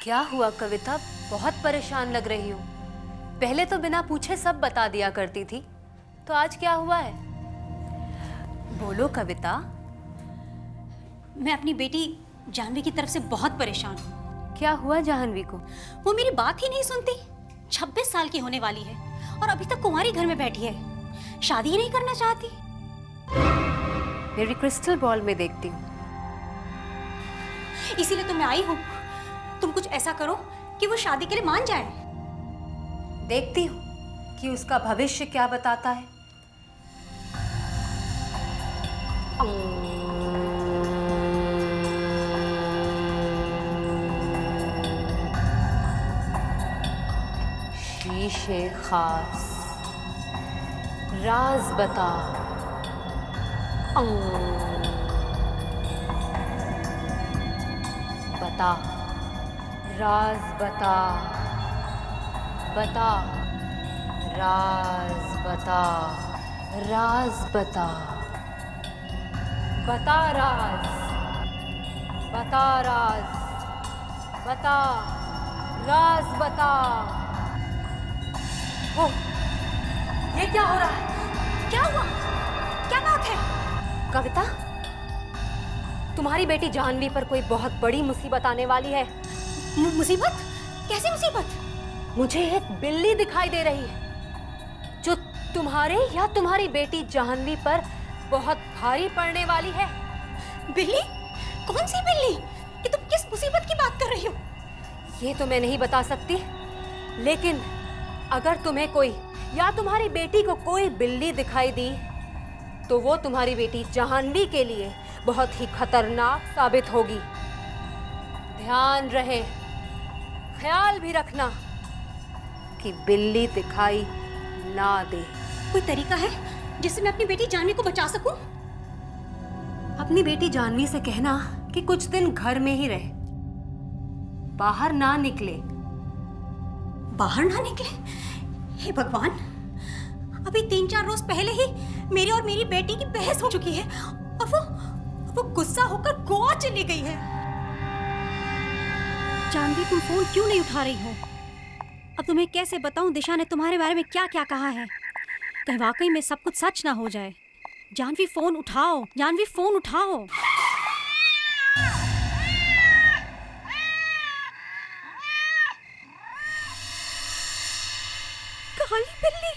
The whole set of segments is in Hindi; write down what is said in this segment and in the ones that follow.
क्या हुआ कविता? बहुत परेशान लग रही हो। पहले तो बिना पूछे सब बता दिया करती थी, तो आज क्या हुआ है? बोलो कविता। मैं अपनी बेटी जानवी की तरफ से बहुत परेशान हूँ। क्या हुआ जाह्नवी को? वो मेरी बात ही नहीं सुनती। 26 साल की होने वाली है और अभी तक कुंवारी घर में बैठी है, शादी ही नहीं करना चाहती। मेरी क्रिस्टल बॉल में देखती हूँ। इसीलिए तो मैं आई हूँ। तुम कुछ ऐसा करो कि वो शादी के लिए मान जाए। देखती हूँ कि उसका भविष्य क्या बताता है। शीशे खास राज बता। बता राज बता। बता राज बता। राज बता। बता राज। बता राज। बता राज बता। ओ, ये क्या हो रहा है? क्या हुआ? क्या बात है? कविता, तुम्हारी बेटी जाह्नवी पर कोई बहुत बड़ी मुसीबत आने वाली है। मुसीबत? कैसी मुसीबत? मुझे एक बिल्ली दिखाई दे रही है जो तुम्हारे या तुम्हारी बेटी जाह्नवी पर बहुत भारी पड़ने वाली है। बिल्ली? कौन सी बिल्ली? ये तुम किस मुसीबत की बात कर रही हो? ये तो मैं नहीं बता सकती, लेकिन अगर तुम्हें कोई या तुम्हारी बेटी को कोई बिल्ली दिखाई दी तो वो तुम्हारी बेटी जाह्नवी के लिए बहुत ही खतरनाक साबित होगी। ध्यान रहे, ख्याल भी रखना कि बिल्ली दिखाई ना दे। कोई तरीका है जिससे मैं अपनी बेटी जाह्नवी को बचा सकूं? अपनी बेटी जाह्नवी से कहना कि कुछ दिन घर में ही रहे, बाहर ना निकले। बाहर ना निकले? हे भगवान, अभी 3-4 रोज पहले ही मेरी और मेरी बेटी की बहस हो चुकी है और वो गुस्सा होकर गोवा चली गई है। जाह्नवी, तुम फोन क्यों नहीं उठा रही हो? अब तुम्हें कैसे बताऊं दिशा ने तुम्हारे बारे में क्या क्या कहा है? कहीं वाकई में सब कुछ सच ना हो जाए। जाह्नवी, फोन उठाओ। जाह्नवी, फोन उठाओ। काली बिल्ली।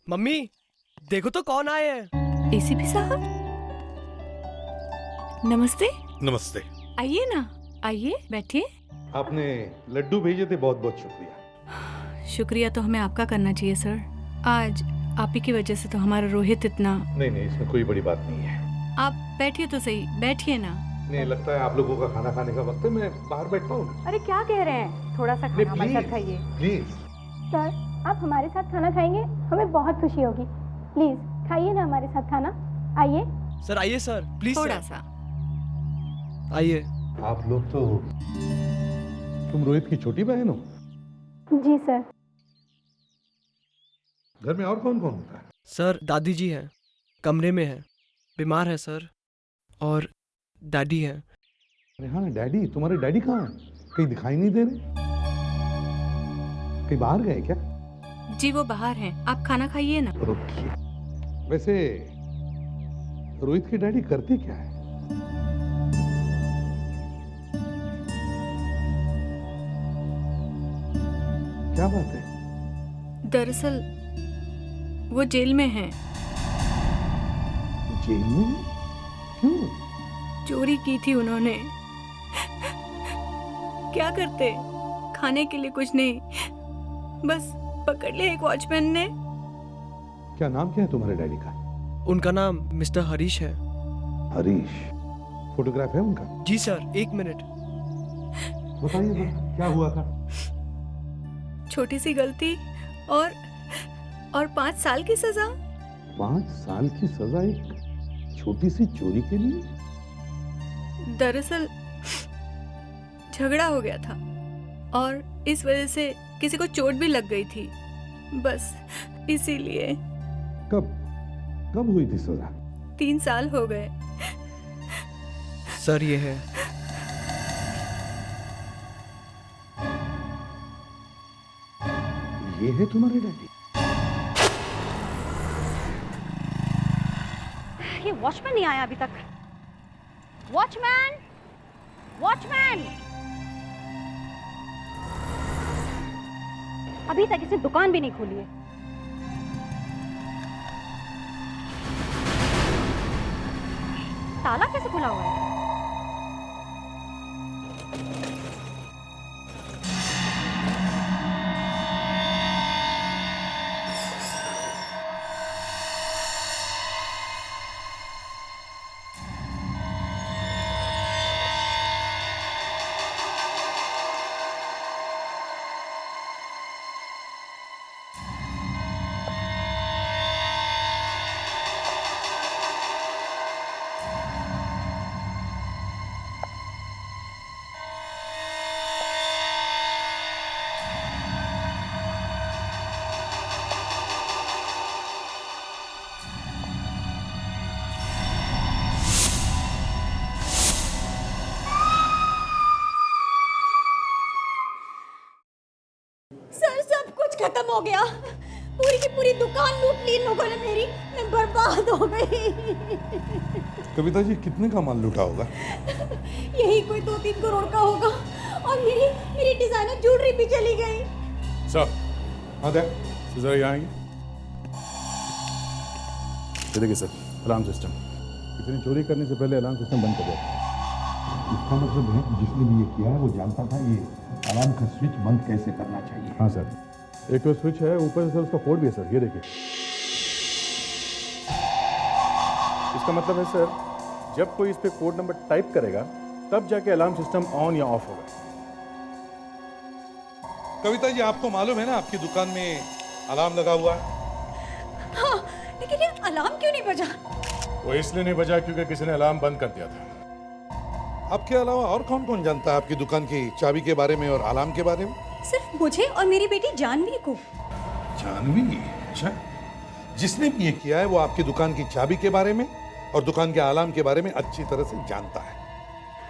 मम्मी, देखो तो कौन आए हैं। एसीपी साहब, नमस्ते। नमस्ते। आइए ना, आइए बैठिए। आपने लड्डू भेजे थे, बहुत बहुत शुक्रिया। शुक्रिया तो हमें आपका करना चाहिए सर। आज आप ही की वजह से तो हमारा रोहित इतना। नहीं नहीं, इसमें कोई बड़ी बात नहीं है। आप बैठिए तो सही, बैठिए ना। नहीं, लगता है आप लोगों का खाना खाने का वक्त है, मैं बाहर बैठता हूँ। अरे क्या कह रहे हैं, थोड़ा सा खाना हमारे साथ खाइए। प्लीज। सर, आप हमारे साथ खाना खाएंगे, हमें बहुत खुशी होगी। प्लीज खाइए ना हमारे साथ खाना। आइए सर, आइए सर, प्लीज थोड़ा सर। सा। आइए। आप लोग तो, तुम रोहित की छोटी बहन हो? जी सर। घर में और कौन कौन होता है? सर, दादी जी हैं, कमरे में हैं, बीमार है सर, और डैडी हैं। अरे हाँ, डैडी। तुम्हारे डैडी कहाँ हैं? कहीं दिखाई नहीं दे रहे। कहीं बाहर गए क्या? जी वो बाहर हैं, आप खाना खाइए ना। रुकिए, वैसे रोहित के डैडी करते क्या है? क्या बात है? दरअसल वो जेल में हैं। जेल में? क्यों? चोरी की थी उन्होंने। क्या करते, खाने के लिए कुछ नहीं, बस पकड़ लिया एक वॉचमैन ने। क्या नाम क्या है तुम्हारे डैडी का? उनका नाम मिस्टर हरीश है। हरीश? फोटोग्राफ है उनका? जी सर, एक मिनट। बताइए बस, क्या हुआ था? छोटी सी गलती और 5 साल की सजा। 5 साल की सजा एक छोटी सी चोरी के लिए? दरअसल झगड़ा हो गया था और इस वजह से किसी को चोट भी लग गई थी, बस इसीलिए। कब कब हुई थी सजा? 3 साल हो गए। सर ये है। ये है तुम्हारे डैडी? ये वॉचमैन नहीं आया अभी तक। Watchman, watchman! अभी तक इसने दुकान भी नहीं खोली है। ताला कैसे खुला हुआ है? सर, सब कुछ खत्म हो गया। पूरी की पूरी दुकान लूट ली इन लोगों ने मेरी। मैं बर्बाद हो गई। कविता जी, कितने का माल लूटा होगा? यही कोई 2-3 करोड़ का होगा। और मेरी डिजाइनर ज्वेलरी भी चली गई। सर, हाँ दे, जरा यहाँ आएंगे। ये देखिए सर, अलार्म सिस्टम। किसी ने चोरी करने से पहले अलार्म सिस्टम बंद कर दिया। इसका मतलब है जिसने भी ये किया है वो जानता था ये अलार्म का स्विच बंद कैसे करना चाहिए। हाँ सर, एक तो स्विच है, ऊपर से सर उसका कोड भी है सर, ये देखिए। इसका मतलब है सर, जब कोई इस पे कोड नंबर टाइप करेगा तब जाके अलार्म सिस्टम ऑन या ऑफ होगा। कविता जी, आपको मालूम है ना आपकी दुकान में अलार्म लगा हुआ है? हाँ, लेकिन ये अलार्म क्यों नहीं बजा? वो इसलिए नहीं बजा क्योंकि किसी ने अलार्म बंद कर दिया था। आपके अलावा और कौन कौन जानता है आपकी दुकान की चाबी के बारे में और अलार्म के बारे में? सिर्फ मुझे और मेरी बेटी जानवी को। जानवी? अच्छा, जिसने भी ये किया है वो आपकी दुकान की चाबी के बारे में और दुकान के अलार्म के बारे में अच्छी तरह से जानता है।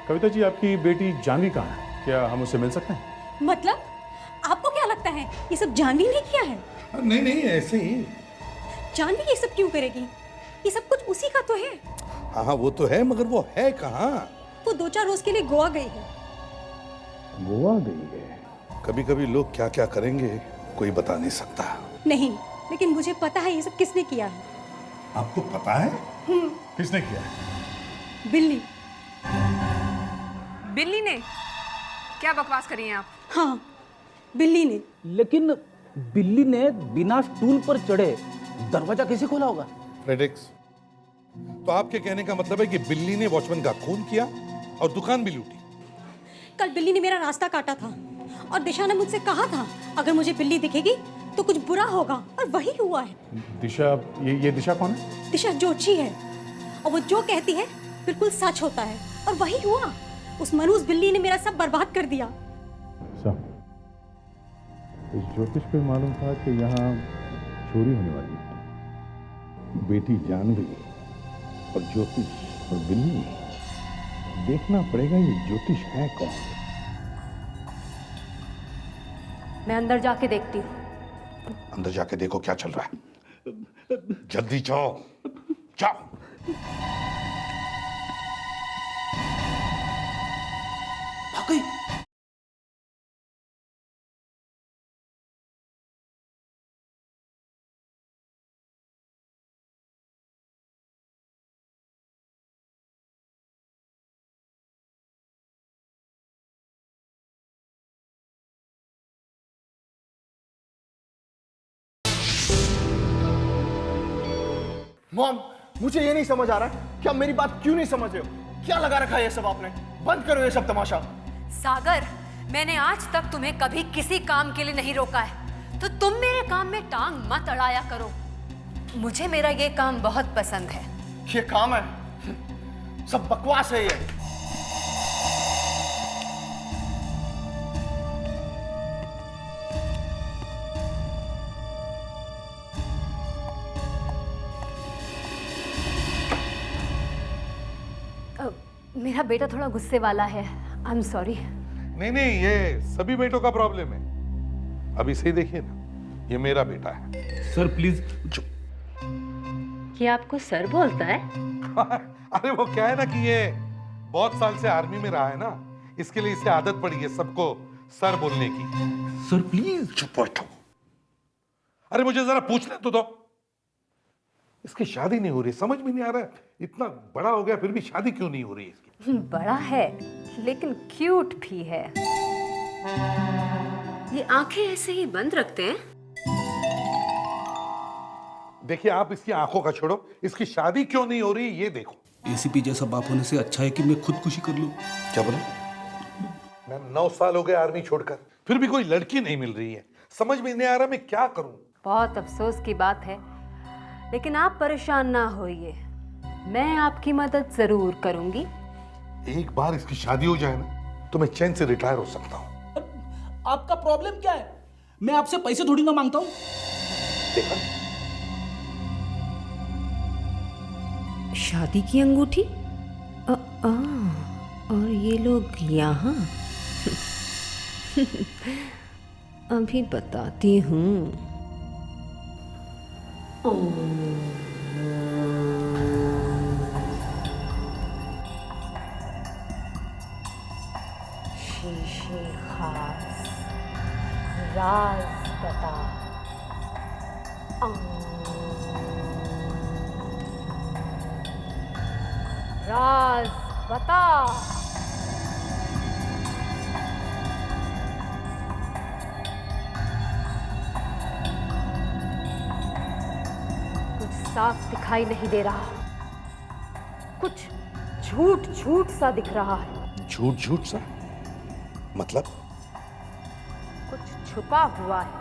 कविता जी, आपकी बेटी जानवी कहाँ है? क्या हम उससे मिल सकते हैं? मतलब आपको क्या लगता है ये सब जानवी ने किया है? नहीं नहीं, ऐसे ही। जानवी ये सब क्यों करेगी? ये सब कुछ उसी का तो है। हाँ हाँ, वो तो है, मगर वो है कहाँ? वो 2-4 रोज के लिए गोवा गई है। गोवा गई है? कभी कभी लोग क्या क्या करेंगे कोई बता नहीं सकता। नहीं, लेकिन मुझे पता है ये सब किसने किया है। आपको पता है? किसने किया है? बिल्ली। बिल्ली ने? क्या बकवास करी हैं आप? हाँ, बिल्ली ने। लेकिन बिल्ली ने बिना स्टूल पर चढ़े दरवाजा कैसे खोला होगा? फ्रेडेक्स, तो आपके कहने का मतलब है कि बिल्ली ने वॉचमैन का खून किया और दुकान भी लूटी? कल बिल्ली ने मेरा रास्ता काटा था और दिशा ने मुझसे कहा था अगर मुझे बिल्ली दिखेगी तो कुछ बुरा होगा, और वही हुआ है। दिशा? ये दिशा कौन है? दिशा जोशी है, और वो जो कहती है बिल्कुल सच होता है, और वही हुआ। उस मनूस बिल्ली ने मेरा सब बर्बाद कर दिया। इस ज्योतिष को मालूम था कि यहाँ चोरी होने वाली है। बेटी जानवी और ज्योतिष और बिल्ली, देखना पड़ेगा ये ज्योतिष है कौन। मैं अंदर जाके देखती हूँ। अंदर जाके देखो क्या चल रहा है। जल्दी जाओ, जाओ। भाग गई। मॉम, मुझे ये नहीं समझ आ रहा कि आप मेरी बात क्यों नहीं समझ रहे हो। क्या लगा रखा है ये सब आपने? बंद करो ये सब तमाशा। सागर, मैंने आज तक तुम्हें कभी किसी काम के लिए नहीं रोका है, तो तुम मेरे काम में टांग मत अड़ाया करो। मुझे मेरा ये काम बहुत पसंद है। ये काम है, सब बकवास है ये। मेरा बेटा थोड़ा गुस्से वाला है। I am sorry. नहीं नहीं, ये सभी बेटों का प्रॉब्लम है। अब इसे देखिए ना, ये मेरा बेटा है। Sir please. ये आपको सर बोलता है? अरे वो क्या है ना कि ये बहुत साल से आर्मी में रहा है ना, इसके लिए इसे आदत पड़ी है सबको सर बोलने की। Sir please. चुप बैठो। अरे मुझे जरा पूछने तो दो, इसकी शादी नहीं हो रही, समझ में नहीं आ रहा है। इतना बड़ा हो गया फिर भी शादी क्यों नहीं हो रही इसकी? बड़ा है लेकिन क्यूट भी है। ये आंखें ऐसे ही बंद रखते हैं। देखिए आप इसकी आंखों का छोड़ो, इसकी शादी क्यों नहीं हो रही ये देखो। एसीपी जैसा बाप होने से अच्छा है कि मैं खुदकुशी कर लूं। क्या बोला? मैं 9 साल हो गए आर्मी छोड़कर, फिर भी कोई लड़की नहीं मिल रही है। समझ में नहीं आ रहा मैं क्या करूं। बहुत अफसोस की बात है, लेकिन आप परेशान ना होइए, मैं आपकी मदद जरूर करूंगी। एक बार इसकी शादी हो जाए ना तो मैं चैन से रिटायर हो सकता हूं। आपका प्रॉब्लम क्या है? मैं आपसे पैसे थोड़ी ना मांगता हूं। देखा? शादी की अंगूठी? और ये लोग यहाँ? अभी बताती हूँ। शीशे खास राज बता। राज बता। कुछ साफ दिखाई नहीं दे रहा, कुछ झूठ झूठ सा दिख रहा है। झूठ झूठ सा मतलब? कुछ छुपा हुआ है।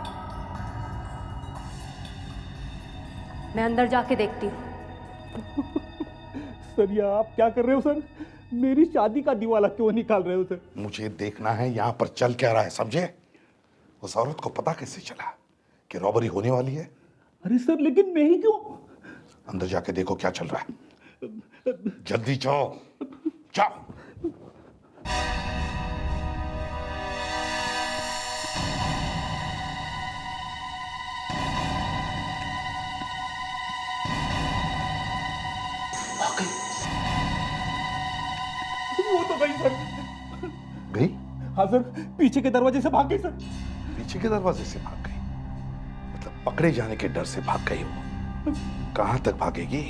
मैं अंदर जाके देखती हूँ। सर ये आप क्या कर रहे हो सर? मेरी शादी का दिवाला क्यों निकाल रहे हो सर? मुझे देखना है यहाँ पर चल क्या रहा है, समझे? उस औरत को पता कैसे चला कि रॉबरी होने वाली है? अरे सर लेकिन मैं ही क्यों? अंदर जाके देखो क्या चल रहा है। जल्दी जाओ, जाओ। वो तो गई सर। गई? हाँ सर, पीछे के दरवाजे से भाग गई सर। पीछे के दरवाजे से भाग गई? मतलब पकड़े जाने के डर से भाग गई हो? कहां तक भागेगी?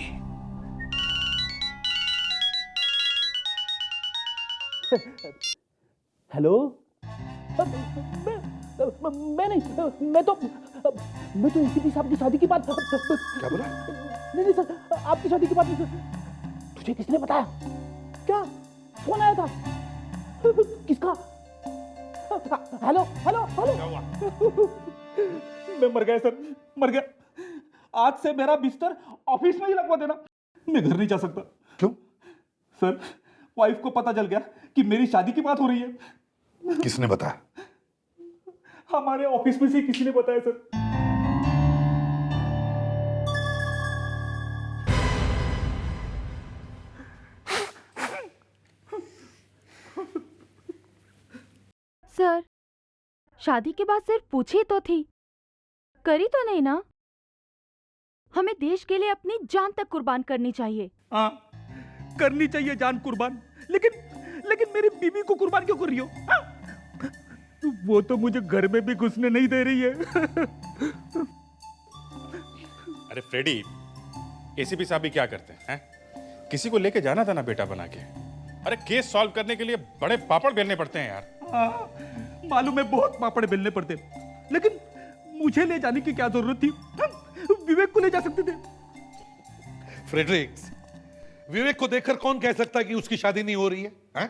हेलो? मैं नहीं, मैं तो एसीपी साहब की शादी की बात। क्या बोला? नहीं सर, आपकी शादी की बात नहीं सर। तुझे किसने बताया? क्या फोन आया था? किसका? Hello hello hello. मैं मर गया सर, मर गया। आज से मेरा बिस्तर ऑफिस में ही लगवा देना, मैं घर नहीं जा सकता। क्यों? सर वाइफ को पता चल गया कि मेरी शादी की बात हो रही है। किसने बताया? हमारे ऑफिस में से किसी ने बताया सर। सर, शादी के बाद सिर्फ पूछी तो थी, करी तो नहीं ना? हमें देश के लिए अपनी जान तक कुर्बान करनी चाहिए। हाँ करनी चाहिए जान कुर्बान, लेकिन मेरी बीवी को कुर्बान क्यों कर रही हो? हाँ? वो तो मुझे घर में भी घुसने नहीं दे रही है। अरे फ्रेडी, एसीपी साहब भी क्या करते हैं? किसी को लेके जाना था ना बेटा बना के। अरे केस सॉल्व करने के लिए बड़े पापड़ बेलने पड़ते हैं यार। हाँ, मालूम है बहुत पापड़ बेलने पड़ते, लेकिन मुझे ले जाने की क्या जरूरत थी? विवेक को ले जा सकते थे। फ्रेडरिक्स, विवेक को देखकर कौन कह सकता है कि उसकी शादी नहीं हो रही है? हैं?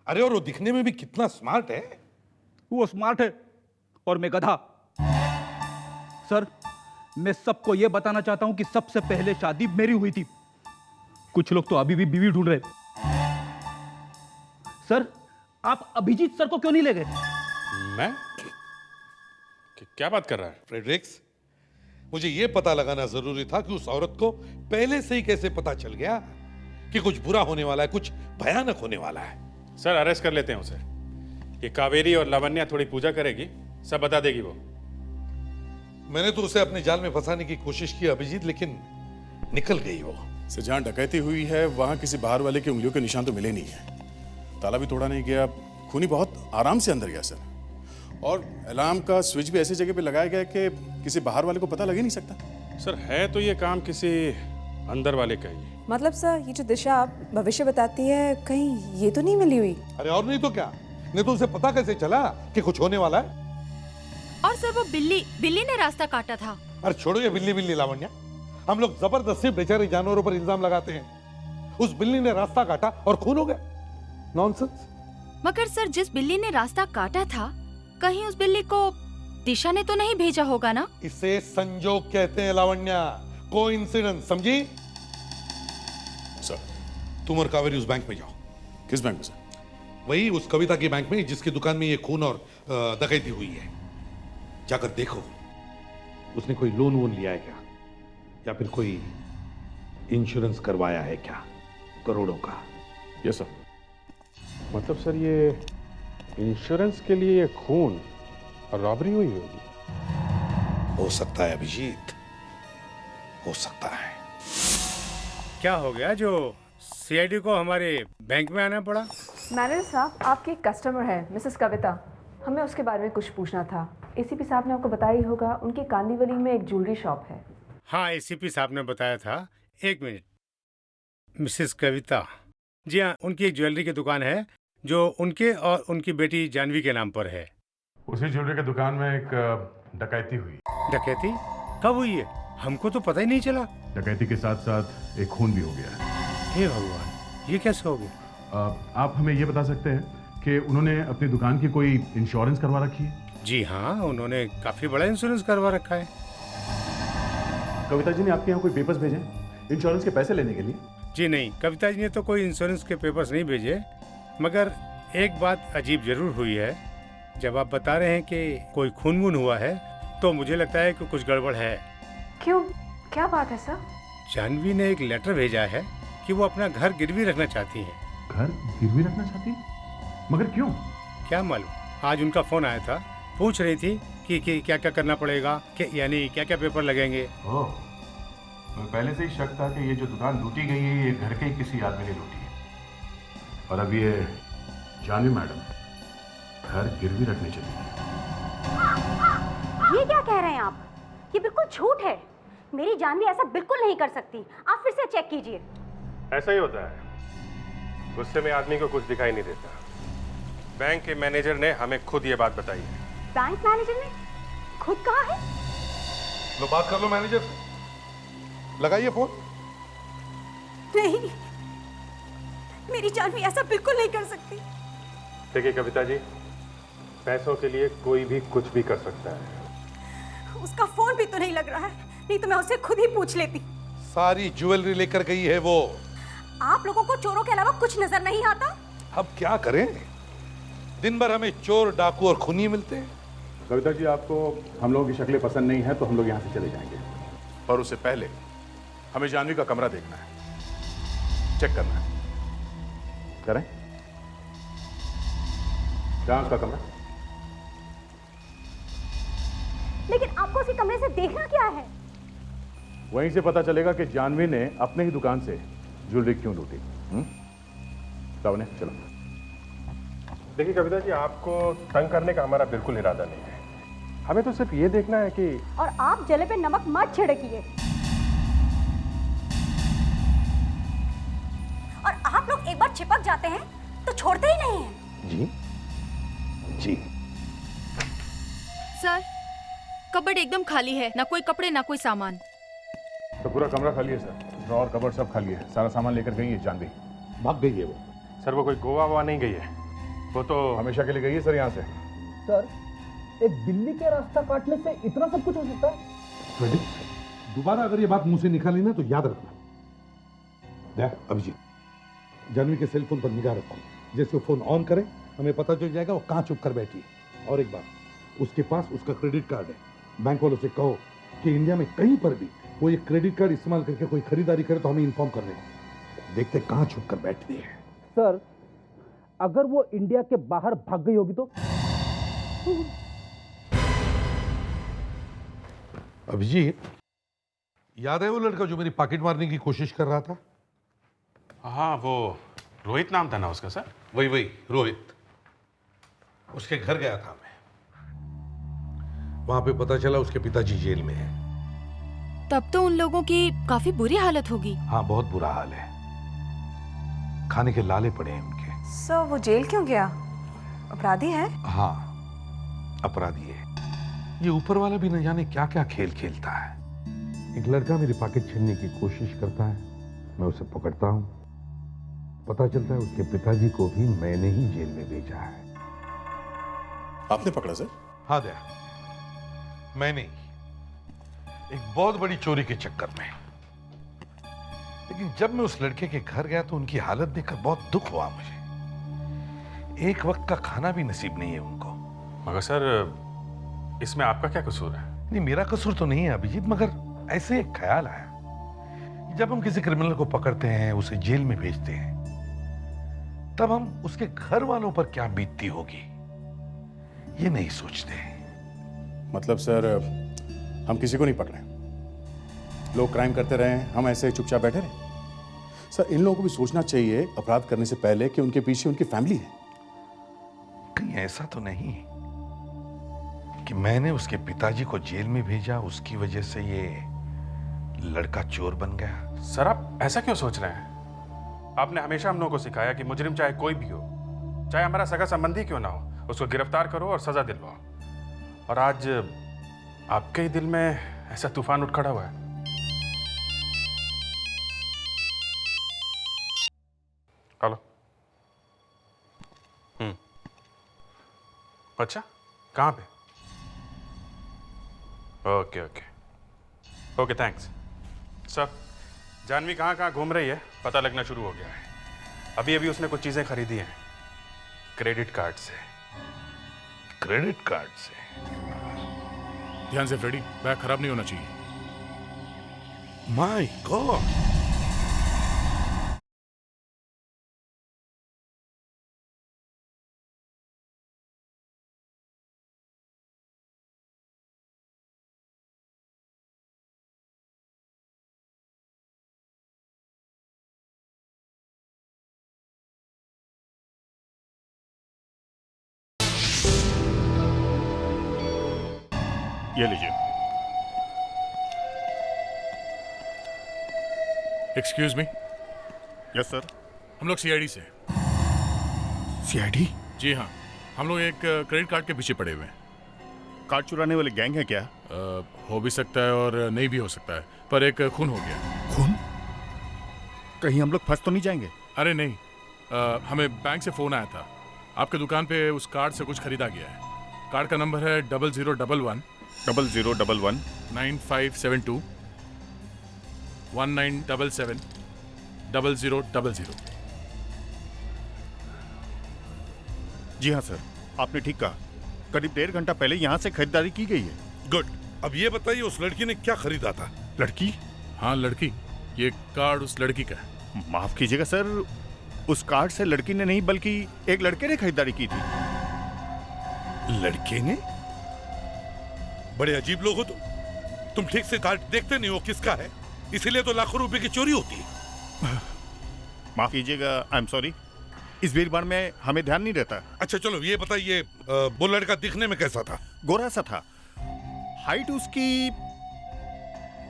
अरे और वो दिखने में भी कितना स्मार्ट है। वो स्मार्ट है और मैं गधा। सर मैं सबको यह बताना चाहता हूं कि सबसे पहले शादी मेरी हुई थी। कुछ लोग तो अभी भी बीवी ढूंढ रहे। सर आप अभिजीत सर को क्यों नहीं ले गए? मैं? क्या बात कर रहा है? फ्रेडरिक्स, मुझे यह पता लगाना जरूरी था कि उस औरत को पहले से ही कैसे पता चल गया कि कुछ बुरा होने वाला है, कुछ भयानक होने वाला है। सर अरेस्ट कर लेते हैं उसे। ये कावेरी और लावण्या थोड़ी पूजा करेगी, सब बता देगी वो। मैंने तो उसे अपने जाल में फंसाने की कोशिश की अभिजीत, लेकिन निकल गई वो। से जहाँ डकैती हुई है वहाँ किसी बाहर वाले के उंगलियों के निशान तो मिले नहीं है। ताला भी तोड़ा नहीं गया, खूनी बहुत आराम से अंदर गया सर। और अलार्म का स्विच भी ऐसी जगह पे लगाया गया कि किसी बाहर वाले को पता लग ही नहीं सकता। सर है तो ये काम किसी अंदर वाले का ही। मतलब सर ये जो दिशा आप भविष्य बताती है, कहीं ये तो नहीं मिली हुई? अरे और नहीं तो क्या, नहीं तो उसे पता कैसे चला कि कुछ होने वाला है? और सर वो बिल्ली ने रास्ता काटा था। अरे छोड़ो ये बिल्ली लावण्या, हम लोग जबरदस्ती बेचारे जानवरों पर इल्जाम लगाते हैं। उस बिल्ली ने रास्ता काटा और खून हो गया। नॉनसेंस। मगर सर जिस बिल्ली ने रास्ता काटा था, कहीं उस बिल्ली को दिशा ने तो नहीं भेजा होगा ना? इसे संजोग कहते हैं लावण्या, कोइंसिडेंस, समझी? सर तुम और कावेरी उस बैंक में जाओ। किस बैंक में सर? वही उस कविता की बैंक में जिसकी दुकान में ये खून और डकैती हुई है। जाकर देखो उसने कोई लोन वोन लिया है क्या, या फिर कोई इंश्योरेंस करवाया है क्या करोड़ों का। Yes sir. मतलब सर ये इंश्योरेंस के लिए ये खून और रॉबरी हुई होगी। हो सकता है अभिजीत, हो सकता है। क्या हो गया जो सीआईडी को हमारे बैंक में आना पड़ा? मैनेजर साहब, आपकी एक कस्टमर है मिसेस कविता, हमें उसके बारे में कुछ पूछना था। एसीपी साहब ने आपको बताया ही होगा, उनकी कांदीवली में एक ज्वेलरी शॉप है। हाँ, एसीपी साहब ने बताया था। एक मिनट, मिसेस कविता, जी हाँ, उनकी एक ज्वेलरी की दुकान है जो उनके और उनकी बेटी जानवी के नाम पर है। उसी ज्वेलरी की दुकान में एक डकैती हुई। डकैती कब हुई है? हमको तो पता ही नहीं चला। डकैती के साथ साथ एक खून भी हो गया। हे भगवान, ये कैसे हो गया? आप हमें ये बता सकते हैं कि उन्होंने अपनी दुकान की कोई इंश्योरेंस करवा रखी है? जी हाँ, उन्होंने काफी बड़ा इंश्योरेंस करवा रखा है। कविता जी ने आपके यहाँ कोई पेपर्स भेजे इंश्योरेंस के पैसे लेने के लिए? जी नहीं, कविता जी ने तो कोई इंश्योरेंस के पेपर्स नहीं भेजे, मगर एक बात अजीब जरूर हुई है। जब आप बता रहे हैं कि कोई खून वून हुआ है, तो मुझे लगता है कि कुछ गड़बड़ है। क्यों, क्या बात है सर? जानवी ने एक लेटर भेजा है कि वो अपना घर गिरवी रखना चाहती हैं। घर गिरवी रखना चाहती? मगर क्यों? क्या मालूम, आज उनका फोन आया था, पूछ रही थी कि क्या क्या करना पड़ेगा, यानी क्या क्या पेपर लगेंगे। ओह, तो पहले से ही शक था कि ये जो दुकान लूटी गई है ये घर के ही किसी आदमी ने लूटी है। और अब ये जानवी मैडम घर गिरवी रखने चली है। ये क्या कह रहे हैं आप? ये बिल्कुल झूठ है। मेरी जानवी ऐसा बिल्कुल नहीं कर सकती। आप फिर से चेक कीजिए। ऐसा ही होता है, गुस्से में आदमी को कुछ दिखाई नहीं देता। बैंक के मैनेजर ने हमें खुद ये बात बताई है। बैंक मैनेजर ने खुद कहा है? लो बात कर लो मैनेजर से, लगाइए फोन। नहीं, मेरी जानवी ऐसा बिल्कुल नहीं कर सकती। देखिए कविता जी, पैसों के लिए कोई भी कुछ भी कर सकता है। उसका फोन भी तो नहीं लग रहा है, नहीं तो मैं उससे खुद ही पूछ लेती। सारी ज्वेलरी लेकर गई है वो। आप लोगों को चोरों के अलावा कुछ नजर नहीं आता? अब क्या करें, दिन भर हमें चोर, डाकू और खूनी मिलते हैं। कविता जी, आपको हम लोगों की शक्लें पसंद नहीं है तो हम लोग यहाँ से चले जाएंगे, पर उससे पहले हमें जानवी का कमरा देखना है, चेक करना है। करें? कहाँ उसका कमरा? लेकिन आपको उसी कमरे से देखना क्या है? वहीं से पता चलेगा कि जानवी ने अपने ही दुकान से ज्वेलरी क्यों लूटी। लावण्या, चलो। देखिए कविता जी, आपको तंग करने का हमारा बिल्कुल इरादा नहीं है। हमें तो सिर्फ ये देखना है कि और आप जले पे नमक मत छिड़किए। और आप लोग एक बार चिपक जाते हैं तो छोड़ते ही नहीं हैं। जी जी। सर, कबर्ड एकदम खाली है, ना कोई कपड़े ना कोई सामान। तो पूरा कमरा खाली है सर, ड्रॉर, कबर्ड सब खाली है। सारा सामान लेकर गई है जानवी। भाग गई है वो। सर वो कोई गोवा वोवा नहीं गई है, वो तो हमेशा के लिए गई है सर यहाँ से। सर, एक बिल्ली के रास्ता काटने से इतना सब कुछ हो सकता है? दोबारा अगर ये बात मुंह से निकाली ना तो याद रखना। देख अभिजीत, जानवी के सेल फोन पर निगाह रखो। जैसे वो फोन ऑन करे हमें पता चल जाएगा वो कहाँ चुप कर बैठी है। और एक बात, उसके पास उसका क्रेडिट कार्ड है। बैंक वालों से कहो कि इंडिया में कहीं पर भी वो ये क्रेडिट कार्ड इस्तेमाल करके कोई खरीदारी करे तो हमें इन्फॉर्म करने को। देखते कहां छुप कर बैठती है। सर, अगर वो इंडिया के बाहर भाग गई होगी तो? अभिजीत, याद है वो लड़का जो मेरी पॉकेट मारने की कोशिश कर रहा था? हाँ, वो रोहित नाम था ना उसका सर? वही रोहित। उसके घर गया था मैं। वहां पे पता चला उसके पिताजी जेल में हैं। तब तो उन लोगों की काफी बुरी हालत होगी। हाँ, बहुत बुरा हाल है। खाने के लाले पड़े हैं उनके। सर, वो जेल क्यों गया? अपराधी है? हाँ, अपराधी है। ये ऊपर वाला भी न जाने क्या क्या खेल खेलता है। एक लड़का मेरी पॉकेट छीनने की कोशिश करता है, मैं उसे पकड़ता हूं। पता चलता है उसके पिताजी को भी मैंने ही जेल में भेजा है। आपने पकड़ा सर? हाँ दया, मैंने ही, एक बहुत बड़ी चोरी के चक्कर में। लेकिन जब मैं उस लड़के के घर गया तो उनकी हालत देखकर बहुत दुख हुआ मुझे। एक वक्त का खाना भी नसीब नहीं है उनको। मगर सर, इसमें आपका क्या कसूर है? नहीं, मेरा कसूर तो नहीं है अभिजीत, मगर ऐसे एक ख्याल आया कि जब हम किसी क्रिमिनल को पकड़ते हैं, उसे जेल में भेजते हैं, तब हम उसके घर वालों पर क्या बीतती होगी ये नहीं सोचते। मतलब सर, हम किसी को नहीं पकड़े, लोग क्राइम करते रहे, हम ऐसे चुपचाप बैठे रहे? सर, इन लोगों को भी सोचना चाहिए अपराध करने से पहले कि उनके पीछे उनकी फैमिली है। कहीं ऐसा तो नहीं कि मैंने उसके पिताजी को जेल में भेजा, उसकी वजह से ये लड़का चोर बन गया? सर, आप ऐसा क्यों सोच रहे हैं? आपने हमेशा हम लोगों को सिखाया कि मुजरिम चाहे कोई भी हो, चाहे हमारा सगा संबंधी क्यों ना हो, उसको गिरफ्तार करो और सजा दिलवाओ। और आज आपके ही दिल में ऐसा तूफान उठ खड़ा हुआ है। हेलो। अच्छा, कहाँ पे? Okay, thanks. सर, जानवी कहाँ कहाँ घूम रही है पता लगना शुरू हो गया है। अभी अभी उसने कुछ चीजें खरीदी हैं क्रेडिट कार्ड से। क्रेडिट कार्ड से? ध्यान से फ्रेडी, बैग खराब नहीं होना चाहिए। My God! ये लीजिए। Excuse me. Yes sir. हम लोग सीआईडी से। सीआईडी? जी हाँ, हम लोग एक क्रेडिट कार्ड के पीछे पड़े हुए हैं। कार्ड चुराने वाले गैंग है क्या? हो भी सकता है और नहीं भी हो सकता है, पर एक खून हो गया। खून? कहीं हम लोग फंस तो नहीं जाएंगे? अरे नहीं, हमें बैंक से फोन आया था, आपके दुकान पे उस कार्ड से कुछ खरीदा गया है। कार्ड का नंबर है 0011 0011 9572 1977 0000। जी हाँ सर, आपने ठीक कहा। करीब 1.5 घंटा पहले यहाँ से खरीदारी की गई है। गुड। अब ये बताइए उस लड़की ने क्या खरीदा था? लड़की? हाँ, लड़की। ये कार्ड उस लड़की का है। माफ कीजिएगा सर, उस कार्ड से लड़की ने नहीं बल्कि एक लड़के ने खरीदारी की थी। लड़के ने? बड़े अजीब लोग हो तुम ठीक से कार्ड देखते नहीं हो किसका है, इसीलिए तो लाखों रुपए की चोरी होती है। माफ कीजिएगा, आई एम सॉरी, इस भीड़ भाड़ में हमें ध्यान नहीं रहता। अच्छा चलो ये बताइए, वो लड़का दिखने में कैसा था? गोरा सा था, हाइट उसकी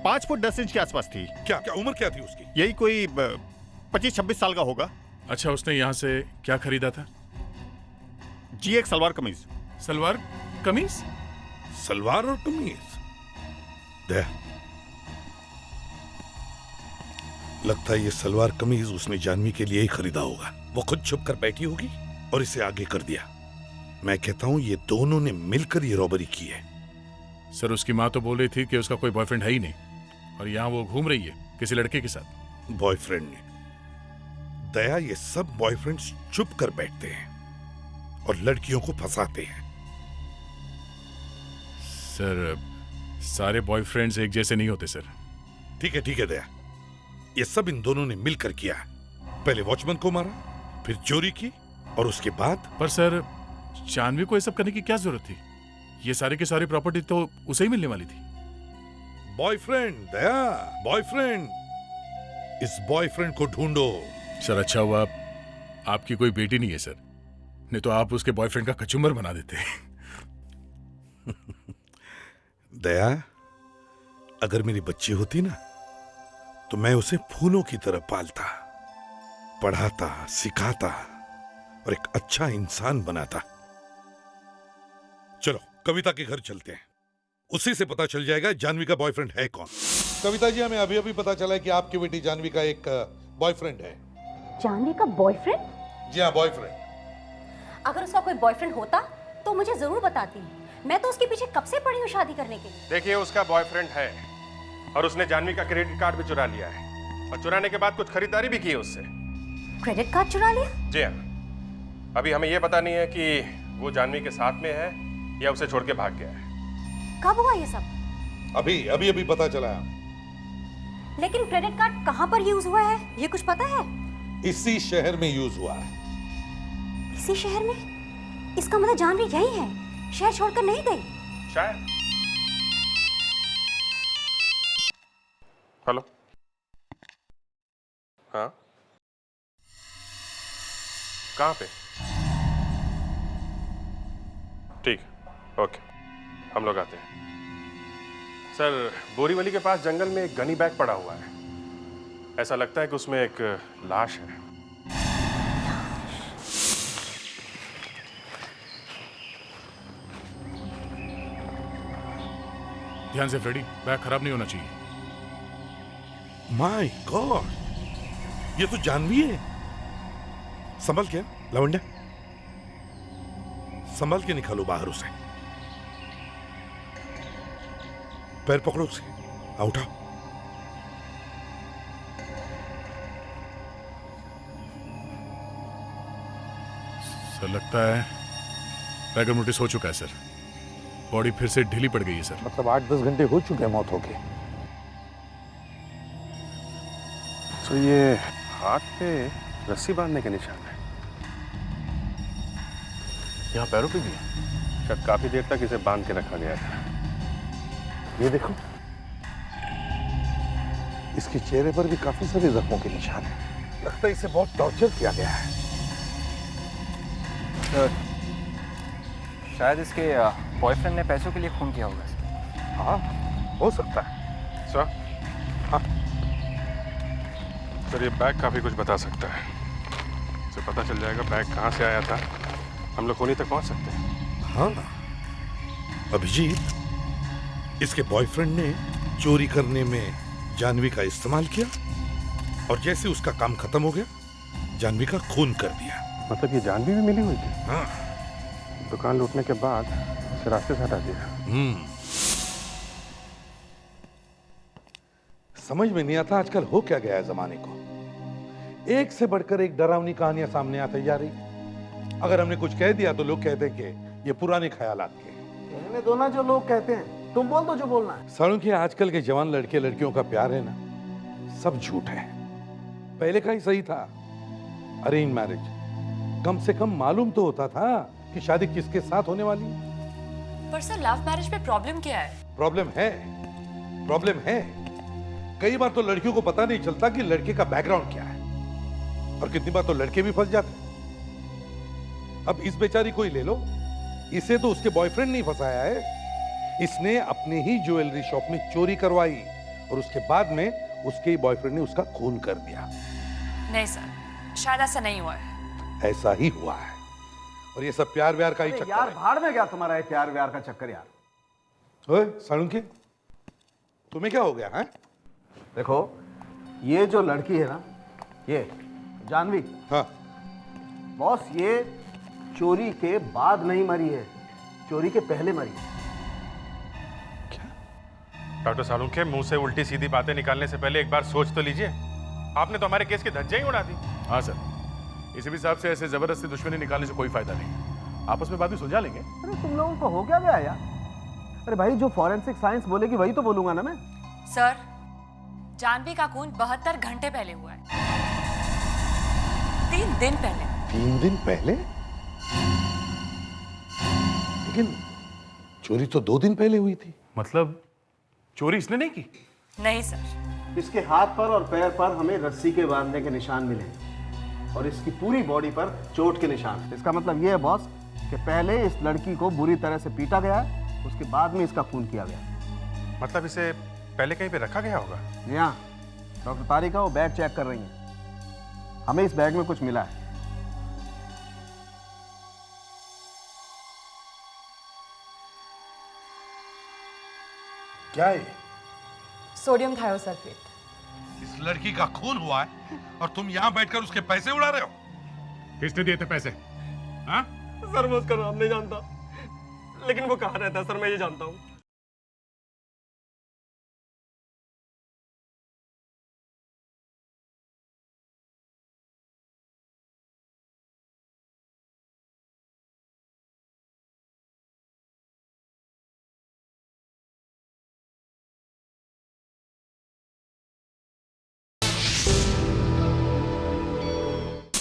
5 फुट 10 इंच के आसपास थी। क्या उम्र क्या थी उसकी? यही कोई 25-26 साल का होगा। अच्छा, उसने यहाँ से क्या खरीदा था? जी, एक सलवार कमीज। सलवार कमीज? सलवार और कमीज? दे, लगता है ये सलवार कमीज उसने जानवी के लिए ही खरीदा होगा। वो खुद छुप कर बैठी होगी और इसे आगे कर दिया। मैं कहता हूं ये दोनों ने मिलकर ये रॉबरी की है। सर, उसकी माँ तो बोल रही थी कि उसका कोई बॉयफ्रेंड है ही नहीं, और यहाँ वो घूम रही है किसी लड़के के साथ। बॉयफ्रेंड ने? दया, ये सब बॉयफ्रेंड्स चुप कर बैठते हैं और लड़कियों को फंसाते हैं। सर, सारे बॉयफ्रेंड्स एक जैसे नहीं होते सर। ठीक है दया, ये सब इन दोनों ने मिलकर किया। पहले वॉचमैन को मारा, फिर चोरी की, और उसके बाद? पर सर, जानवी को ये सब करने की क्या जरूरत थी? ये सारी की सारी प्रॉपर्टी तो उसे ही मिलने वाली थी। बॉयफ्रेंड दया, बॉयफ्रेंड। इस बॉयफ्रेंड को ढूंढो। सर अच्छा हुआ आपकी कोई बेटी नहीं है सर, नहीं तो आप उसके बॉयफ्रेंड का कचुम्बर बना देते। दया, अगर मेरी बच्ची होती ना तो मैं उसे फूलों की तरह पालता, पढ़ाता, सिखाता और एक अच्छा इंसान बनाता। चलो कविता के घर चलते हैं, उसी से पता चल जाएगा जानवी का बॉयफ्रेंड है कौन। कविता जी, हमें अभी अभी पता चला है कि आपकी बेटी जानवी का एक बॉयफ्रेंड है। जानवी का बॉयफ्रेंड? जी हाँ, बॉयफ्रेंड। अगर उसका कोई बॉयफ्रेंड होता तो मुझे जरूर बताती। मैं तो उसके पीछे कब से पड़ी हूँ शादी करने के लिए। देखिए, उसका बॉयफ्रेंड है और उसने जानवी का क्रेडिट कार्ड भी चुरा लिया है, और चुराने के बाद कुछ खरीदारी भी की है उससे। क्रेडिट कार्ड चुरा लिया? जी हाँ। अभी हमें यह पता नहीं है कि वो जानवी के साथ में है या उसे छोड़ के भाग गया है। कब हुआ ये सब? अभी अभी अभी पता चला है। लेकिन क्रेडिट कार्ड कहाँ पर यूज हुआ है, ये कुछ पता है? इसी शहर में यूज हुआ है। इसी शहर में? इसका मतलब जानवी यही है, शहर छोड़कर नहीं गई। शायद। हेलो। हाँ, कहाँ पे? ठीक, ओके, हम लोग आते हैं। सर, बोरीवली के पास जंगल में एक गनी बैग पड़ा हुआ है। ऐसा लगता है कि उसमें एक लाश है। ध्यान से फ्रेडी, बैग खराब नहीं होना चाहिए। माय गॉड, ये तो जानवी है। संभल के लवंडा, संभल के निकालो बाहर उसे। पैर पकड़ो उसे, उठाओ। सर लगता है रैगर मोटिस हो चुका है सर। बॉडी फिर से ढीली पड़ गई है सर। मतलब 8-10 घंटे हो चुके हैं मौत होके। तो ये हाथ पे रस्सी बांधने के निशान है। यहाँ पैरों पे भी है। शायद काफी देर तक इसे बांध के रखा गया था। ये देखो, इसके चेहरे पर भी काफी सारे जख्मों के निशान हैं। लगता है इसे बहुत टॉर्चर किया गया है। शायद इसके बॉयफ्रेंड ने पैसों के लिए खून किया होगा। हाँ, हो सकता है। सर, हाँ सर, ये बैग काफी कुछ बता सकता है। इसे पता चल जाएगा बैग कहाँ से आया था, हम लोग खूनी तक पहुँच सकते हैं। हाँ, अभिजीत, इसके बॉयफ्रेंड ने चोरी करने में जानवी का इस्तेमाल किया और जैसे उसका काम खत्म हो गया, जानवी का खून कर दिया। मतलब ये जानवी भी मिली हुई थी? हाँ। दुकान लूटने के बाद इसे रास्ते से हटा दिया। समझ में नहीं आता आजकल हो क्या गया है जमाने को। एक से बढ़कर एक डरावनी कहानियां सामने आती जा रही। अगर हमने कुछ कह दिया तो लोग कहते हैं कि ये पुराने ख्यालात के। कहने दो ना जो लोग कहते हैं, तुम बोल दो जो बोलना है। सालों के आजकल के जवान लड़के लड़कियों का प्यार है ना, सब झूठ है। पहले का ही सही था। अरेंज मैरिज, कम से कम मालूम तो होता था कि शादी किसके साथ होने वाली है। पर सर, लव मैरिज में प्रॉब्लम क्या है? प्रॉब्लम है, प्रॉब्लम है। कई बार तो लड़कियों को पता नहीं चलता कि लड़के का बैकग्राउंड क्या है, और कितनी बार तो लड़के भी फंस जाते हैं। अब इस बेचारी को ही ले लो, इसे तो उसके बॉयफ्रेंड नहीं फंसाया है, इसने अपने ही ज्वेलरी शॉप में चोरी करवाई और उसके बाद में उसके ही बॉयफ्रेंड ने उसका खून कर दिया। नहीं सर, शायद ऐसा नहीं हुआ है। ऐसा ही हुआ है, और ये सब प्यार व्यार का ही चक्कर यार है। भाड़ में गया तुम्हारा ये प्यार व्यार का चक्कर यार। ओए सालुंके, तुम्हें क्या हो गया है? देखो, ये जो लड़की है ना, ये जानवी, हाँ बॉस, ये चोरी के बाद नहीं मरी है, चोरी के पहले मरी है। डॉक्टर सालुंखे, मुंह से उल्टी सीधी बातें निकालने से पहले एक बार सोच तो लीजिए। आपने तो हमारे केस की धज्जियां ही उड़ा दी। हाँ सर, इसी हिसाब से ऐसे जबरदस्ती दुश्मनी निकालने से कोई फायदा नहीं। आपस में बात भी सुलझा लेंगे। अरे तुम लोगों को हो क्या गया यार? अरे भाई, जो फॉरेंसिक साइंस बोलेगी वही तो बोलूंगा ना मैं। सर, जानवी का खून 72 घंटे पहले हुआ है। 3 दिन पहले। 3 दिन पहले? लेकिन चोरी तो 2 दिन पहले हुई थी। मतलब चोरी इसने नहीं की? नहीं सर। इसके हाथ पर और पैर पर हमें रस्सी के बांधने के निशान मिले हैं और इसकी पूरी बॉडी पर चोट के निशान। इसका मतलब ये है बॉस कि पहले इस लड़की को बुरी तरह से पीटा गया, उसके बाद में इसका खून किया गया। मतलब इसे पहले कहीं पे रखा गया होगा? जी हाँ, डॉक्टर तारिका वो बैग चेक कर रही हैं। हमें इस बैग में कुछ मिला है। क्या है? Sodium thiosulphate. इस लड़की का खून हुआ है और तुम यहाँ बैठकर उसके पैसे उड़ा रहे हो? किसने दिए थे पैसे? हाँ? सर मैं उसका नाम नहीं जानता, लेकिन वो कहाँ रहता है सर, मैं ये जानता हूँ।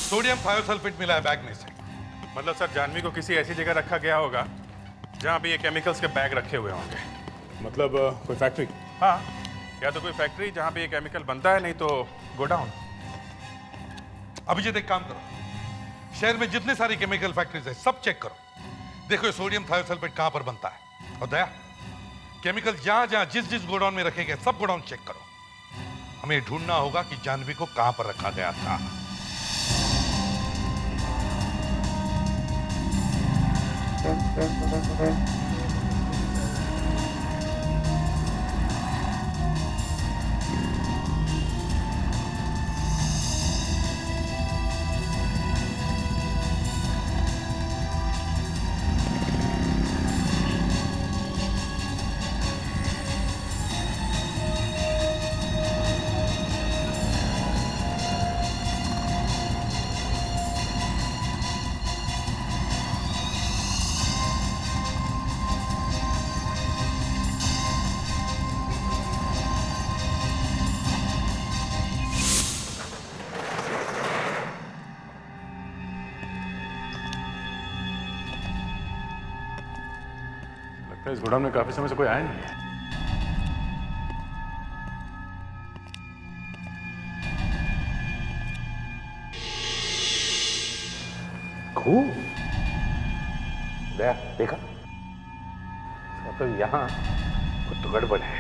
सोडियम थायोसल्फेट मिला है बैग में से। मतलब सर जानवी को किसी ऐसी जगह रखा गया होगा जहाँ पे ये केमिकल्स के बैग रखे हुए होंगे। मतलब कोई फैक्ट्री? हाँ, या तो कोई फैक्ट्री जहाँ पे ये केमिकल बनता है, नहीं तो गोडाउन। अभिजीत एक काम करो, शहर में जितने सारी केमिकल फैक्ट्रीज है सब चेक करो, देखो ये सोडियम थायोसल्फेट कहाँ पर बनता है। और दया, केमिकल जहाँ जहाँ जिस जिस गोडाउन में रखे गए सब गोडाउन चेक करो। हमें ढूंढना होगा कि जानवी को कहाँ पर रखा गया था। इस गोडाउन में काफी समय से कोई आया नहीं है। खूब देखा, मतलब यहाँ कुछ तो गड़बड़ है।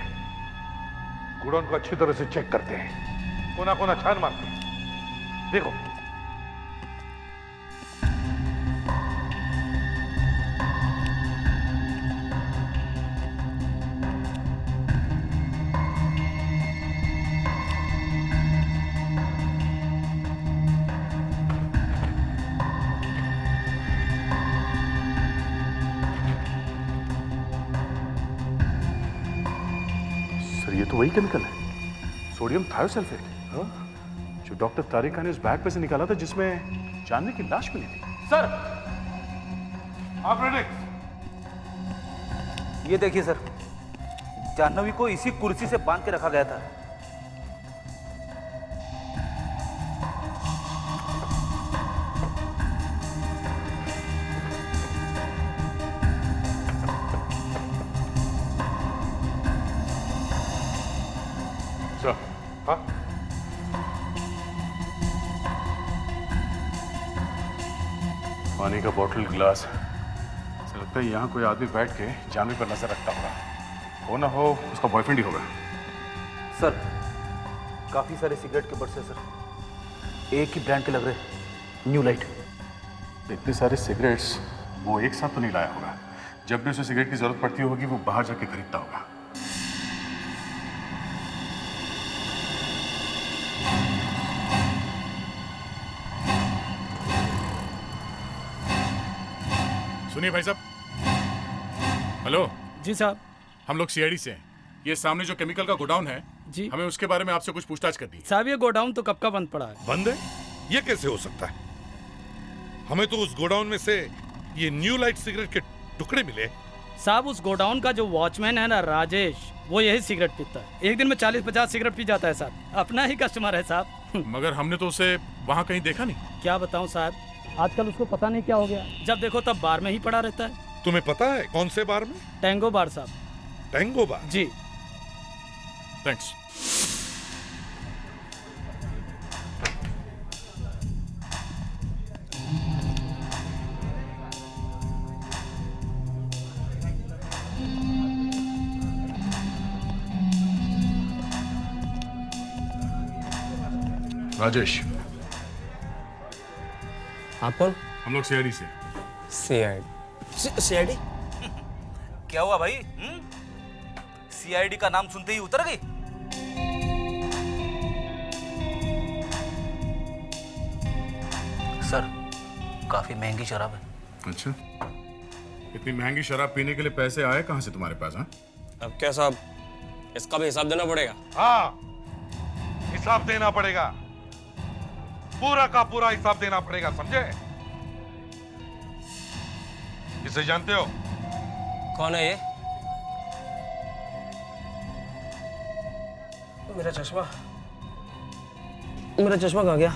गोडाउन को अच्छी तरह से चेक करते हैं, कोना कोना छान मारते हैं। देखो ये तो वही केमिकल है, सोडियम थायोसल्फेट, जो डॉक्टर तारिका ने उस बैग पे से निकाला था जिसमें जानवी की लाश मिली थी। सर आप रेडी? ये देखिए सर, जाह्नवी को इसी कुर्सी से बांध के रखा गया था। हाँ? पानी का बोतल, गिलास, ऐसा लगता है यहाँ कोई आदमी बैठ के जानवी पर नजर रखता होगा। हो ना हो उसका बॉयफ्रेंड ही होगा। सर काफी सारे सिगरेट के बट्स हैं सर, एक ही ब्रांड के लग रहे, न्यू लाइट। इतने सारे सिगरेट्स वो एक साथ तो नहीं लाया होगा। जब भी उसे सिगरेट की जरूरत पड़ती होगी वो बाहर जाके खरीदता होगा। सुनिए भाई साहब। हेलो जी साहब। हम लोग सीआईडी से हैं। ये सामने जो केमिकल का गोडाउन है जी, हमें उसके बारे में आपसे कुछ पूछताछ करनी है। साहब ये गोडाउन तो कब का बंद पड़ा है। बंद है? ये कैसे हो सकता है? हमें तो उस गोडाउन में से ये न्यू लाइट सिगरेट के टुकड़े मिले। साहब उस गोडाउन का जो वॉचमैन है ना राजेश, वो यही सिगरेट पीता है। एक दिन में 40-50 सिगरेट पी जाता है साहब। अपना ही कस्टमर है साहब। मगर हमने तो उसे वहाँ कहीं देखा नहीं। क्या बताऊं साहब, आजकल उसको पता नहीं क्या हो गया। जब देखो तब बार में ही पड़ा रहता है। तुम्हें पता है कौन से बार में? टैंगो बार साहब। टैंगो बार? जी। थैंक्स। राजेश। आप कौन? हम लोग सीआईडी से। सीआईडी? क्या हुआ भाई? सीआईडी का नाम सुनते ही उतर गई? सर, काफी महंगी शराब है। अच्छा, इतनी महंगी शराब पीने के लिए पैसे आए कहाँ से तुम्हारे पास? हाँ, अब क्या साहब, इसका भी हिसाब देना पड़ेगा। हाँ, हिसाब देना पड़ेगा, पूरा का पूरा हिसाब देना पड़ेगा, समझे? इसे जानते हो? कौन है ये? मेरा चश्मा कहाँ गया?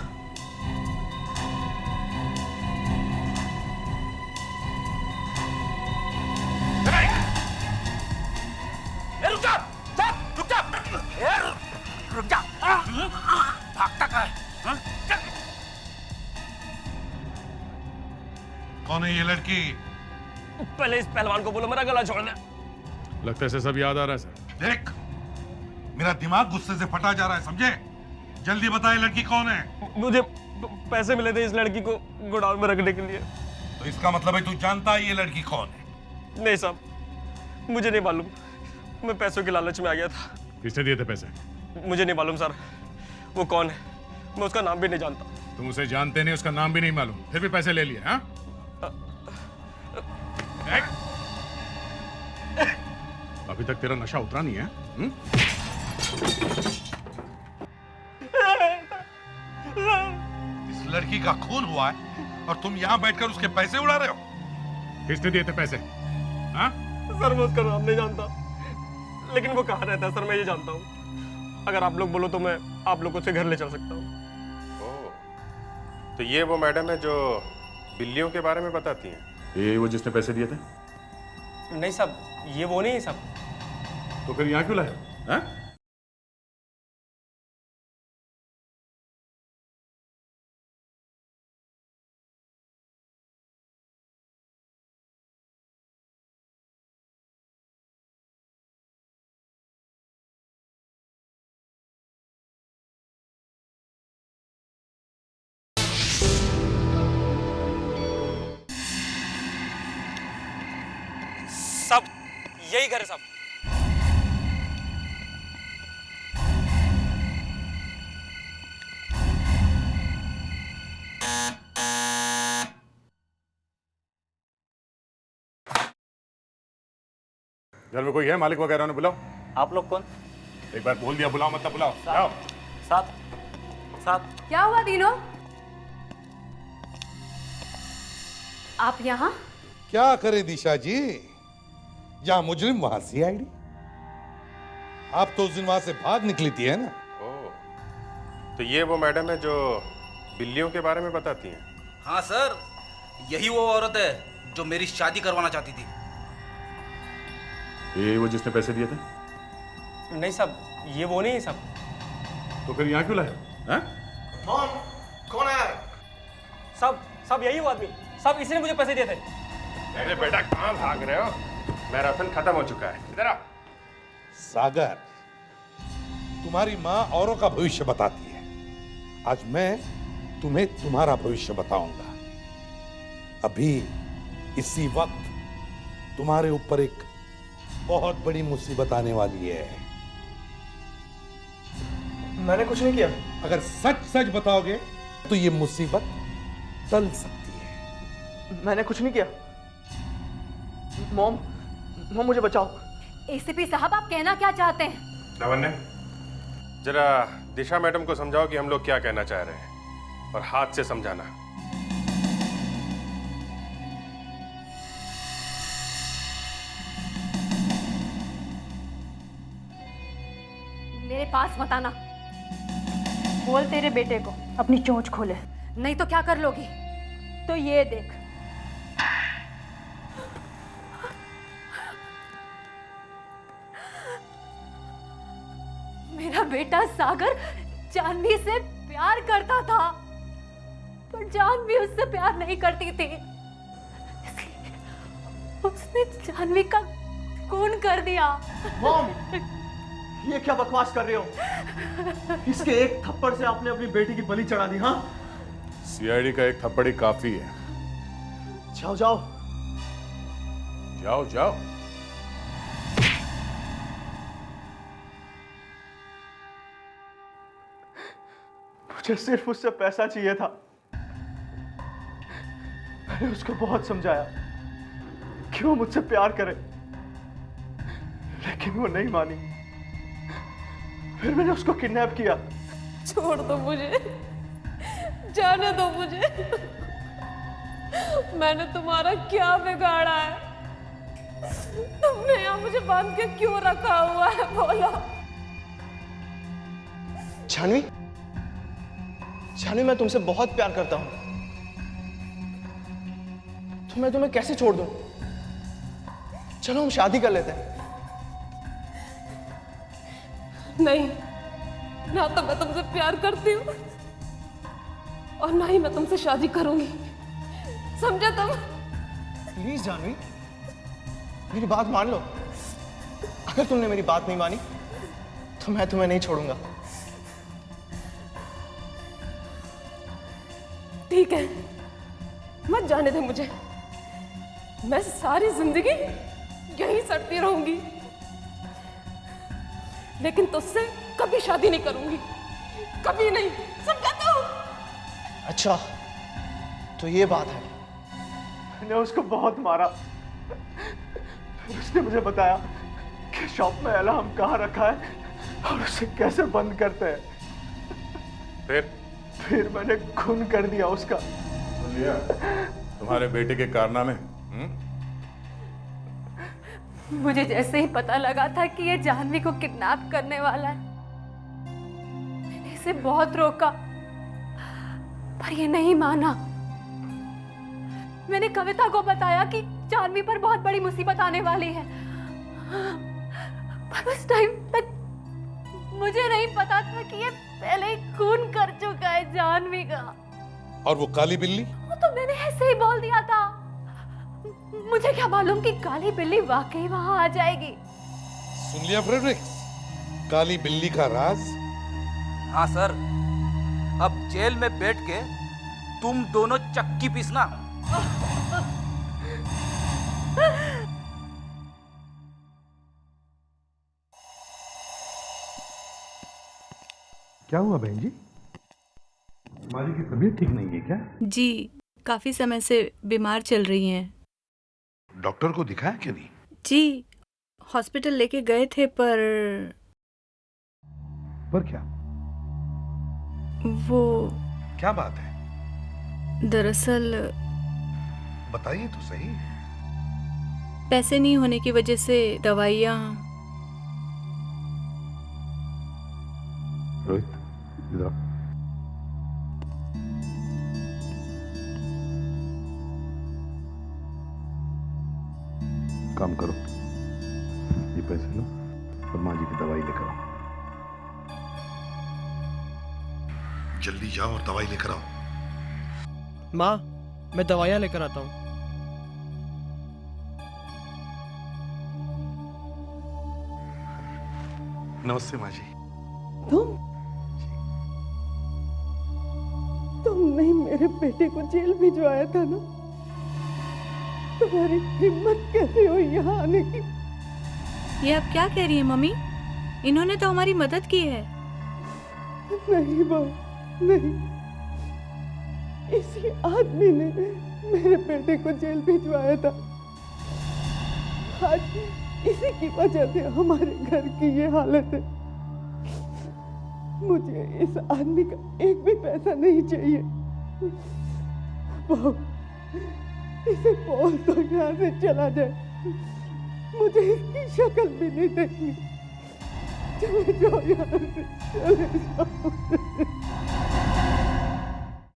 रुक जा! भागता कहाँ है? कौन है ये लड़की? पहले इस पहलवान को बोलो मेरा गला छोड़ दे। लगता है इसे सब याद आ रहा है सर। देख, मेरा दिमाग गुस्से से फटा जा रहा है, समझे? जल्दी बताए लड़की कौन है? मुझे पैसे मिले थे इस लड़की को गोडाउन में रखने के लिए। तो इसका मतलब है तू जानता है ये लड़की कौन है? नहीं साहब, मुझे नहीं मालूम। मैं पैसों के लालच में आ गया था। किसने दिए थे पैसे? मुझे नहीं मालूम सर, वो कौन है, मैं उसका नाम भी नहीं जानता। तुम उसे जानते नहीं, उसका नाम भी नहीं मालूम, फिर भी पैसे ले लिए? हाँ? अभी तक तेरा नशा उतरा नहीं है? इस लड़की का खून हुआ है और तुम यहाँ बैठकर उसके पैसे उड़ा रहे हो? किसने दिए थे पैसे? हाँ? सर मैं उसका नाम नहीं जानता, लेकिन वो कहाँ रहता है सर, मैं ये जानता हूँ। अगर आप लोग बोलो तो मैं आप लोगों से घर ले चल सकता हूँ। तो ये वो मैडम है जो बिल्लियों के बारे में बताती हैं? ये वो जिसने पैसे दिए थे? नहीं साहब, ये वो नहीं है साहब। तो फिर यहाँ क्यों लाए? हाँ? साहब, यही घर है साहब। घर में कोई है? मालिक वगैरह ने बुलाओ। आप लोग कौन? एक बार बोल दिया बुलाओ मतलब बुलाओ। आओ। साथ। क्या हुआ तीनों? आप यहाँ? क्या करे दिशा जी, जहां मुजरिम वहां सीआईडी। आप तो उस दिन वहां से भाग निकली थी, है ना? तो ये वो मैडम है जो बिल्लियों के बारे में बताती हैं? हाँ सर, यही वो औरत है जो मेरी शादी करवाना चाहती थी। ये वो जिसने पैसे दिए थे? नहीं साहब, ये वो नहीं है साहब। तो फिर यहाँ क्यों लाए? हाँ? कौन है? साहब यही वो आदमी साहब, इसी ने मुझे पैसे दिए थे। अरे बेटा कहाँ भाग रहे हो? मैराथन खत्म हो चुका है, इधर आओ। सागर, तुम्हारी माँ औरों का भविष्य बताती है, आज मैं तुम्हें तुम्हारा भविष्य बताऊंगा। अभी इसी वक्त तुम्हारे ऊपर एक बहुत बड़ी मुसीबत आने वाली है। मैंने कुछ नहीं किया। अगर सच सच बताओगे तो ये मुसीबत टल सकती है। मैंने कुछ नहीं किया। मॉम मुझे बचाओ। एसीपी साहब, आप कहना क्या चाहते हैं? लावण्य, जरा दिशा मैडम को समझाओ कि हम लोग क्या कहना चाह रहे हैं, और हाथ से समझाना। मेरे पास मत आना। बोल तेरे बेटे को अपनी चोंच खोले। नहीं तो क्या कर लोगी? तो ये देख। मेरा बेटा सागर जानवी से प्यार करता था, पर जानवी उससे प्यार नहीं करती थी, इसलिए उसने जानवी का खून कर दिया। मॉम, ये क्या बकवास कर रहे हो? इसके एक थप्पड़ से आपने अपनी बेटी की बलि चढ़ा दी। हाँ, सीआईडी का एक थप्पड़ ही काफी है। जाओ जाओ जाओ जाओ। मुझे सिर्फ उससे पैसा चाहिए था। मैंने उसको बहुत समझाया कि वो मुझसे प्यार करे, लेकिन वो नहीं मानी। फिर मैंने उसको किडनैप किया। छोड़ दो मुझे, जाने दो मुझे। मैंने तुम्हारा क्या बिगाड़ा है? तुमने यहाँ मुझे बांध के क्यों रखा हुआ है, बोलो। जानवी, जानवी, मैं तुमसे बहुत प्यार करता हूं, तो मैं तुम्हें कैसे छोड़ दूं? चलो हम शादी कर लेते हैं। नहीं, ना तो मैं तुमसे प्यार करती हूँ और ना ही मैं तुमसे शादी करूंगी, समझे तुम? प्लीज जानवी, मेरी बात मान लो। अगर तुमने मेरी बात नहीं मानी तो मैं तुम्हें नहीं छोड़ूंगा। ठीक है, मत जाने दे मुझे। मैं सारी जिंदगी यहीं सड़ती रहूंगी, लेकिन तुझसे कभी शादी नहीं करूंगी, कभी नहीं, समझा तू? अच्छा, तो ये बात है। मैंने उसको बहुत मारा। फिर उसने मुझे बताया कि शॉप में अलार्म कहाँ रखा है और उसे कैसे बंद करते हैं। फिर मैंने खून कर दिया उसका। तुम्हारे बेटे के कारनामे। मुझे जैसे ही पता लगा था कि ये जानवी को किडनैप करने वाला है, मैंने इसे बहुत रोका, पर ये नहीं माना। मैंने कविता को बताया कि जानवी पर बहुत बड़ी मुसीबत आने वाली है, पर उस टाइम तक मुझे नहीं पता था कि ये पहले ही खून कर चुका है जानवी का। और वो काली बिल्ली? वो तो मैंने ऐसे ही बोल दिया था। मुझे क्या मालूम कि काली बिल्ली वाकई वहां आ जाएगी। सुन लिया फ्रेडरिक्स, काली बिल्ली का राज? हाँ सर, अब जेल में बैठ के तुम दोनों चक्की पीसना। क्या हुआ बहन जी? हमारी की तबीयत ठीक नहीं है क्या? जी, काफी समय से बीमार चल रही हैं। डॉक्टर को दिखाया क्या नहीं? जी, हॉस्पिटल लेके गए थे, पर क्या? वो क्या बात है? दरअसल बताइए तो सही। पैसे नहीं होने की वजह से दवाइयाँ। रोहित, इधर आओ। काम करो, ये पैसे लो और माँ जी की दवाई लेकर आओ। जल्दी जाओ और दवाई लेकर आओ। माँ, मैं दवाइयाँ लेकर आता हूँ। नमस्ते माँ जी। तुमने ही मेरे बेटे को जेल भिजवाया था ना? तुम्हारी हिम्मत कैसे हुई यहाँ आने की? ये आप क्या कह रही हैं मम्मी? इन्होंने तो हमारी मदद की है। नहीं माँ, नहीं। इसी आदमी ने मेरे बेटे को जेल भिजवाया था। आज इसी की वजह से हमारे घर की ये हालत है। मुझे इस आदमी का एक भी पैसा नहीं चाहिए। बहू, इसे बोल तो यहाँ से चला जाए। मुझे इसकी शक्ल भी नहीं देखनी। चले जाओ यहाँ से, चले जाओ।